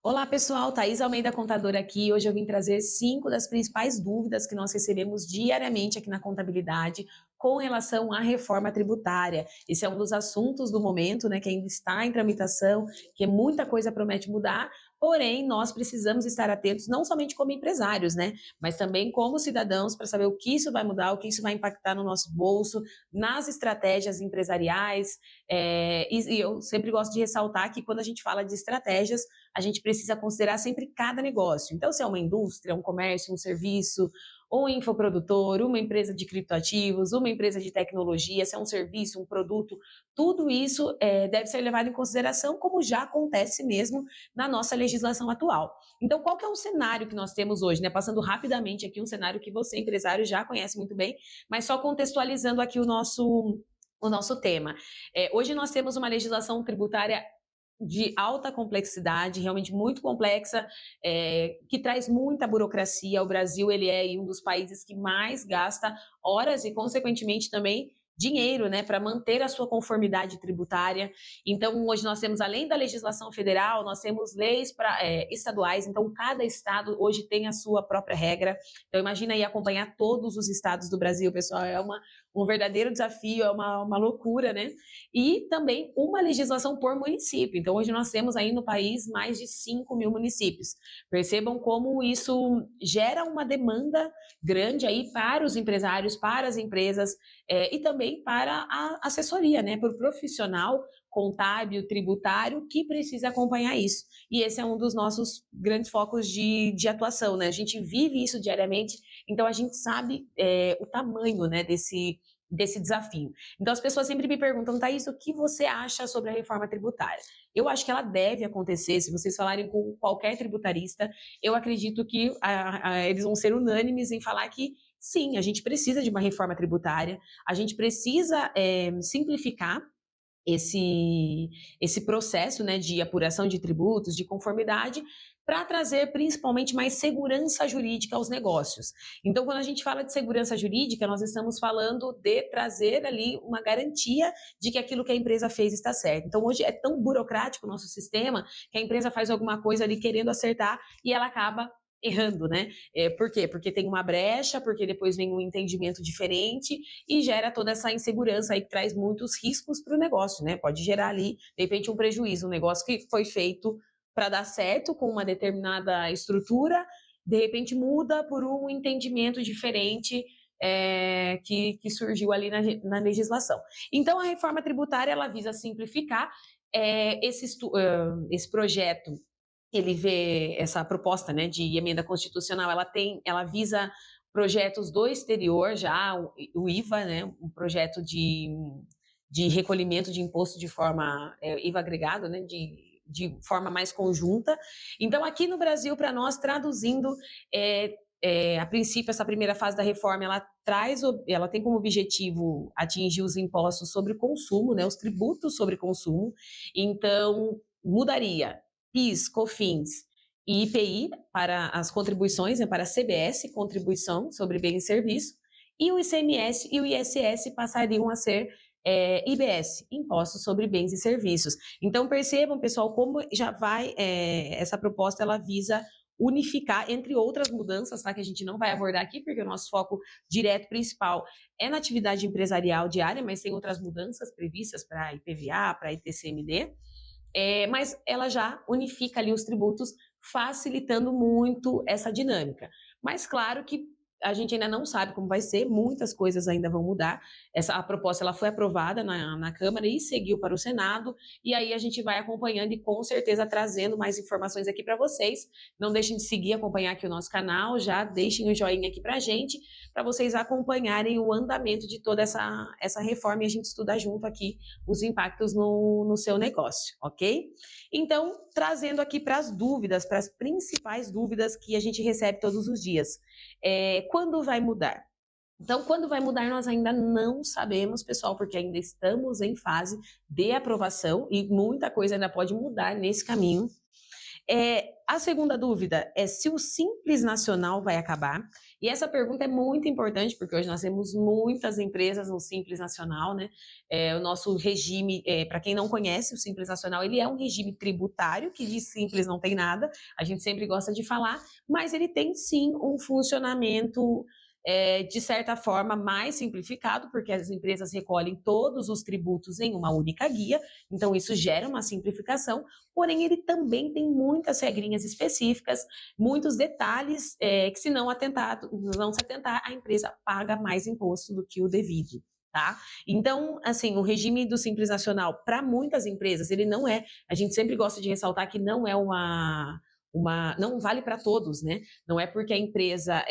Olá pessoal, Thaís Almeida Contadora aqui. Hoje eu vim trazer 5 das principais dúvidas que nós recebemos diariamente aqui na contabilidade com relação à reforma tributária. Esse é um dos assuntos do momento, né, que ainda está em tramitação, que muita coisa promete mudar, porém nós precisamos estar atentos não somente como empresários, né, mas também como cidadãos para saber o que isso vai mudar, o que isso vai impactar no nosso bolso, nas estratégias empresariais. E eu sempre gosto de ressaltar que quando a gente fala de estratégias, a gente precisa considerar sempre cada negócio. Então, se é uma indústria, um comércio, um serviço, um infoprodutor, uma empresa de criptoativos, uma empresa de tecnologia, se é um serviço, um produto, tudo isso deve ser levado em consideração, como já acontece mesmo na nossa legislação atual. Então, qual que é o cenário que nós temos hoje? Né? Passando rapidamente aqui um cenário que você, empresário, já conhece muito bem, mas só contextualizando aqui o nosso tema. Hoje nós temos uma legislação tributária de alta complexidade, realmente muito complexa, que traz muita burocracia. O Brasil ele é um dos países que mais gasta horas e, consequentemente, também dinheiro, né, para manter a sua conformidade tributária. Então, hoje nós temos, além da legislação federal, nós temos leis estaduais. Então, cada estado hoje tem a sua própria regra. Então, imagina aí acompanhar todos os estados do Brasil, pessoal, um verdadeiro desafio, é uma loucura, né? E também uma legislação por município. Então, hoje nós temos aí no país mais de 5.000 municípios. Percebam como isso gera uma demanda grande aí para os empresários, para as empresas, e também para a assessoria, né? Para o profissional contábil, tributário, que precisa acompanhar isso. E esse é um dos nossos grandes focos de atuação, né? A gente vive isso diariamente, então a gente sabe o tamanho, né, desse desafio. Então as pessoas sempre me perguntam, Thaís, o que você acha sobre a reforma tributária? Eu acho que ela deve acontecer. Se vocês falarem com qualquer tributarista, eu acredito que eles vão ser unânimes em falar que sim, a gente precisa de uma reforma tributária, a gente precisa simplificar esse, esse processo, né, de apuração de tributos, de conformidade, para trazer principalmente mais segurança jurídica aos negócios. Então, quando a gente fala de segurança jurídica, nós estamos falando de trazer ali uma garantia de que aquilo que a empresa fez está certo. Então, hoje é tão burocrático o nosso sistema que a empresa faz alguma coisa ali querendo acertar e ela acaba errando, né? Por quê? Porque tem uma brecha, porque depois vem um entendimento diferente e gera toda essa insegurança aí que traz muitos riscos para o negócio, né? Pode gerar ali, de repente, um prejuízo, um negócio que foi feito para dar certo com uma determinada estrutura, de repente muda por um entendimento diferente que surgiu ali na legislação. Então, a reforma tributária ela visa simplificar esse projeto. Ele vê essa proposta, né, de emenda constitucional, ela visa projetos do exterior já, o IVA, né, um projeto de recolhimento de imposto de forma, IVA agregado, né, de forma mais conjunta. Então, aqui no Brasil, para nós, traduzindo, a princípio, essa primeira fase da reforma, ela tem como objetivo atingir os impostos sobre o consumo, né, os tributos sobre consumo. Então, mudaria PIS, COFINS e IPI para as contribuições, né, para a CBS, contribuição sobre bens e serviços, e o ICMS e o ISS passariam a ser IBS, Impostos sobre Bens e Serviços. Então percebam, pessoal, como já vai, essa proposta ela visa unificar, entre outras mudanças, tá, que a gente não vai abordar aqui, porque o nosso foco direto principal é na atividade empresarial diária, mas tem outras mudanças previstas para IPVA, para ITCMD, mas ela já unifica ali os tributos, facilitando muito essa dinâmica. Mas claro que a gente ainda não sabe como vai ser, muitas coisas ainda vão mudar. A proposta ela foi aprovada na Câmara e seguiu para o Senado, e aí a gente vai acompanhando e com certeza trazendo mais informações aqui para vocês. Não deixem de seguir, acompanhar aqui o nosso canal, já deixem o joinha aqui para a gente, para vocês acompanharem o andamento de toda essa reforma e a gente estudar junto aqui os impactos no seu negócio, ok? Então, trazendo aqui para as dúvidas, para as principais dúvidas que a gente recebe todos os dias. Quando vai mudar? Então, quando vai mudar, nós ainda não sabemos, pessoal, porque ainda estamos em fase de aprovação e muita coisa ainda pode mudar nesse caminho. A segunda dúvida é se o Simples Nacional vai acabar. E essa pergunta é muito importante, porque hoje nós temos muitas empresas no Simples Nacional, né? O nosso regime, para quem não conhece, o Simples Nacional, ele é um regime tributário, que de simples não tem nada, a gente sempre gosta de falar, mas ele tem sim um funcionamento de certa forma, mais simplificado, porque as empresas recolhem todos os tributos em uma única guia, então isso gera uma simplificação, porém ele também tem muitas regrinhas específicas, muitos detalhes que se não não se atentar, a empresa paga mais imposto do que o devido. Tá? Então, assim, o regime do Simples Nacional, para muitas empresas, ele não é, a gente sempre gosta de ressaltar que não é não vale para todos, né? Não é porque a empresa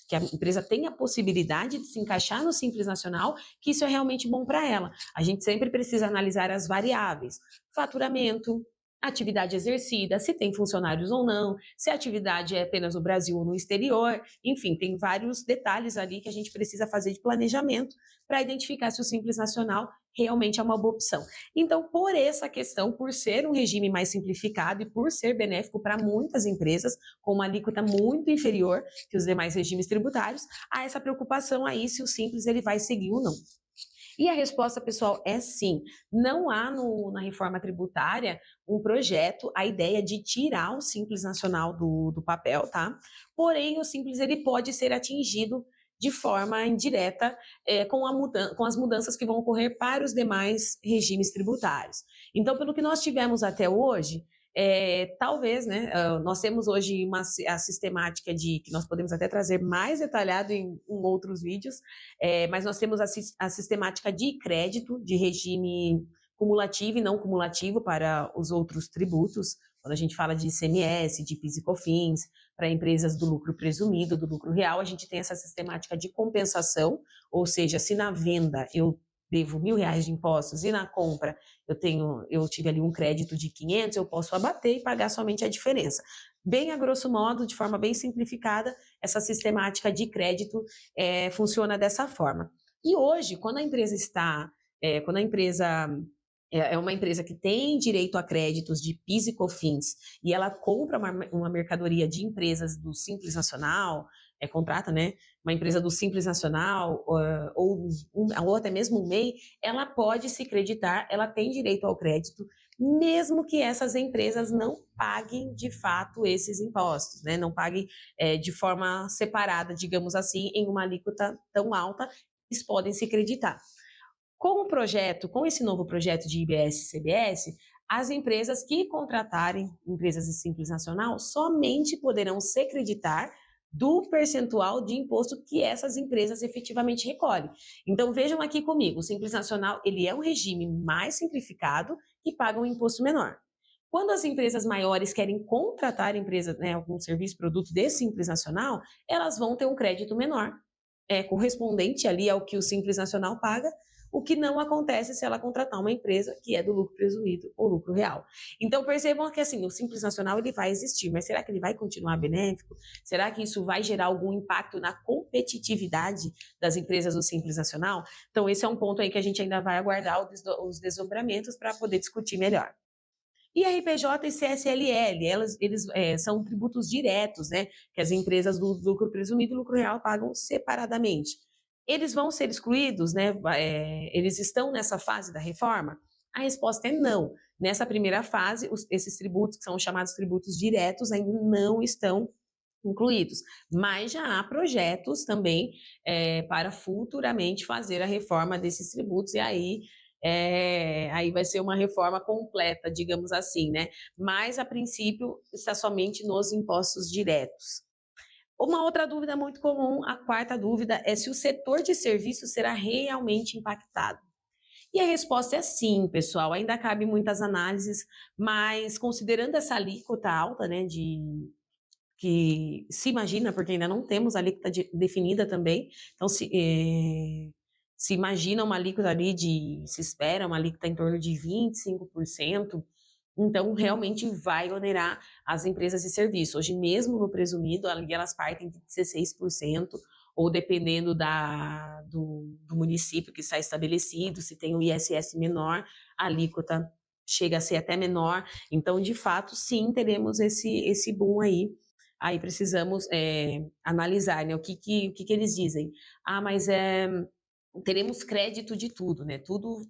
que a empresa tem a possibilidade de se encaixar no Simples Nacional que isso é realmente bom para ela. A gente sempre precisa analisar as variáveis: faturamento, atividade exercida, se tem funcionários ou não, se a atividade é apenas no Brasil ou no exterior, enfim, tem vários detalhes ali que a gente precisa fazer de planejamento para identificar se o Simples Nacional realmente é uma boa opção. Então, por essa questão, por ser um regime mais simplificado e por ser benéfico para muitas empresas, com uma alíquota muito inferior que os demais regimes tributários, há essa preocupação aí se o Simples ele vai seguir ou não. E a resposta, pessoal, é sim. Não há na reforma tributária um projeto, a ideia de tirar o Simples Nacional do papel, tá? Porém, o Simples ele pode ser atingido de forma indireta com as mudanças que vão ocorrer para os demais regimes tributários. Então, pelo que nós tivemos até hoje, talvez, né, nós temos hoje a sistemática que nós podemos até trazer mais detalhado em outros vídeos, mas nós temos a sistemática de crédito, de regime cumulativo e não cumulativo para os outros tributos, quando a gente fala de ICMS, de PIS e COFINS, para empresas do lucro presumido, do lucro real, a gente tem essa sistemática de compensação, ou seja, se na venda eu devo R$ 1.000 de impostos e na compra eu tive ali um crédito de 500, eu posso abater e pagar somente a diferença. Bem a grosso modo, de forma bem simplificada, essa sistemática de crédito funciona dessa forma. E hoje, quando a empresa é uma empresa que tem direito a créditos de PIS e COFINS e ela compra uma mercadoria de empresas do Simples Nacional, contrata, né, uma empresa do Simples Nacional ou até mesmo um MEI, ela pode se creditar, ela tem direito ao crédito, mesmo que essas empresas não paguem de fato esses impostos, né, não paguem de forma separada, digamos assim, em uma alíquota tão alta, eles podem se creditar. Com esse novo projeto de IBS e CBS, as empresas que contratarem empresas de Simples Nacional somente poderão se creditar do percentual de imposto que essas empresas efetivamente recolhem. Então vejam aqui comigo, o Simples Nacional ele é um regime mais simplificado que paga um imposto menor. Quando as empresas maiores querem contratar algum serviço, produto de Simples Nacional, elas vão ter um crédito menor, correspondente ali ao que o Simples Nacional paga, o que não acontece se ela contratar uma empresa que é do lucro presumido ou lucro real. Então percebam que assim, o Simples Nacional ele vai existir, mas será que ele vai continuar benéfico? Será que isso vai gerar algum impacto na competitividade das empresas do Simples Nacional? Então esse é um ponto aí que a gente ainda vai aguardar os desdobramentos para poder discutir melhor. E RPJ e CSLL, eles são tributos diretos, né, que as empresas do lucro presumido e lucro real pagam separadamente. Eles vão ser excluídos, né, eles estão nessa fase da reforma? A resposta é não. Nessa primeira fase, esses tributos, que são chamados tributos diretos, ainda não estão incluídos, mas já há projetos também para futuramente fazer a reforma desses tributos, e aí vai ser uma reforma completa, digamos assim, né? Mas, a princípio, está somente nos impostos diretos. Uma outra dúvida muito comum, a quarta dúvida, é se o setor de serviços será realmente impactado. E a resposta é sim, pessoal, ainda cabe muitas análises, mas considerando essa alíquota alta, né, que se imagina, porque ainda não temos a alíquota definida também, então se imagina uma alíquota ali se espera uma alíquota em torno de 25%, então realmente vai onerar as empresas de serviço. Hoje mesmo no presumido, ali elas partem de 16%, ou dependendo do município que está estabelecido, se tem o ISS menor, a alíquota chega a ser até menor. Então, de fato, sim, teremos esse boom aí. Aí precisamos analisar, né, o que eles dizem. Ah, mas teremos crédito de tudo, né? Tudo,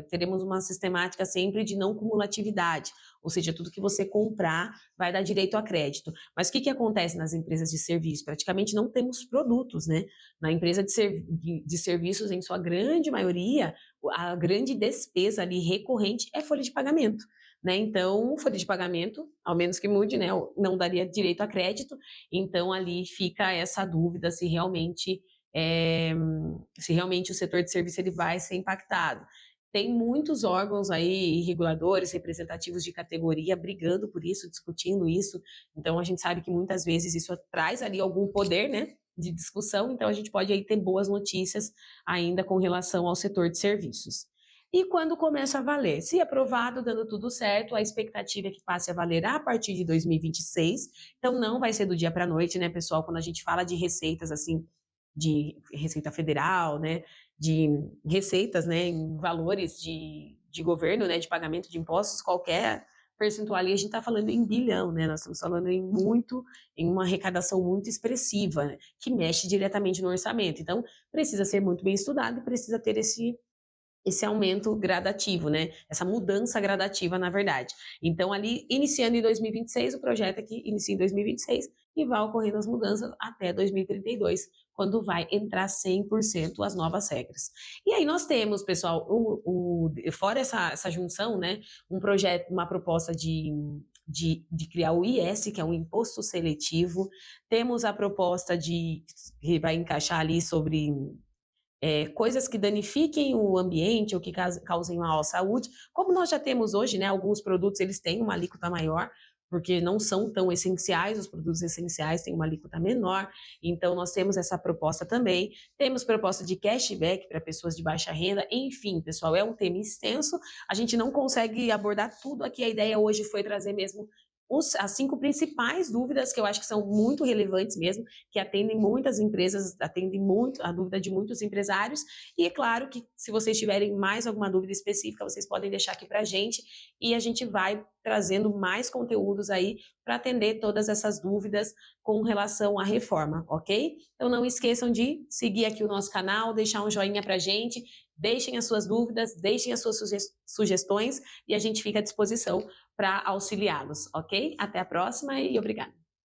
teremos uma sistemática sempre de não cumulatividade, ou seja, tudo que você comprar vai dar direito a crédito. Mas o que acontece nas empresas de serviço? Praticamente não temos produtos, né? Na empresa de serviços, em sua grande maioria, a grande despesa ali recorrente é folha de pagamento. Né? Então, folha de pagamento, ao menos que mude, né, não daria direito a crédito. Então, ali fica essa dúvida é, se realmente o setor de serviço ele vai ser impactado. Tem muitos órgãos aí, reguladores, representativos de categoria, brigando por isso, discutindo isso. Então, a gente sabe que muitas vezes isso traz ali algum poder, né, de discussão. Então, a gente pode aí ter boas notícias ainda com relação ao setor de serviços. E quando começa a valer? Se aprovado, dando tudo certo, a expectativa é que passe a valer a partir de 2026. Então, não vai ser do dia para a noite, né, pessoal? Quando a gente fala de receitas, assim, de Receita Federal, né, de receitas, né, em valores de governo, né, de pagamento de impostos, qualquer percentual ali, a gente está falando em bilhão, né, nós estamos falando em uma arrecadação muito expressiva, né, que mexe diretamente no orçamento. Então, precisa ser muito bem estudado e precisa ter esse aumento gradativo, né? Essa mudança gradativa, na verdade. Então, ali, iniciando em 2026, o projeto é que inicia em 2026 e vai ocorrendo as mudanças até 2032, quando vai entrar 100% as novas regras. E aí nós temos, pessoal, fora essa junção, né? Um projeto, uma proposta de criar o IS, que é um imposto seletivo. Temos a proposta que vai encaixar ali sobre coisas que danifiquem o ambiente ou que causem mal à saúde, como nós já temos hoje, né, alguns produtos eles têm uma alíquota maior, porque não são tão essenciais, os produtos essenciais têm uma alíquota menor, então nós temos essa proposta também, temos proposta de cashback para pessoas de baixa renda, enfim, pessoal, é um tema extenso, a gente não consegue abordar tudo aqui, a ideia hoje foi trazer mesmo as 5 principais dúvidas que eu acho que são muito relevantes mesmo, que atendem muitas empresas, atendem muito a dúvida de muitos empresários, e é claro que se vocês tiverem mais alguma dúvida específica, vocês podem deixar aqui para a gente, e a gente vai trazendo mais conteúdos aí para atender todas essas dúvidas com relação à reforma, ok? Então não esqueçam de seguir aqui o nosso canal, deixar um joinha para a gente, deixem as suas dúvidas, deixem as suas sugestões, e a gente fica à disposição para auxiliá-los, ok? Até a próxima e obrigada.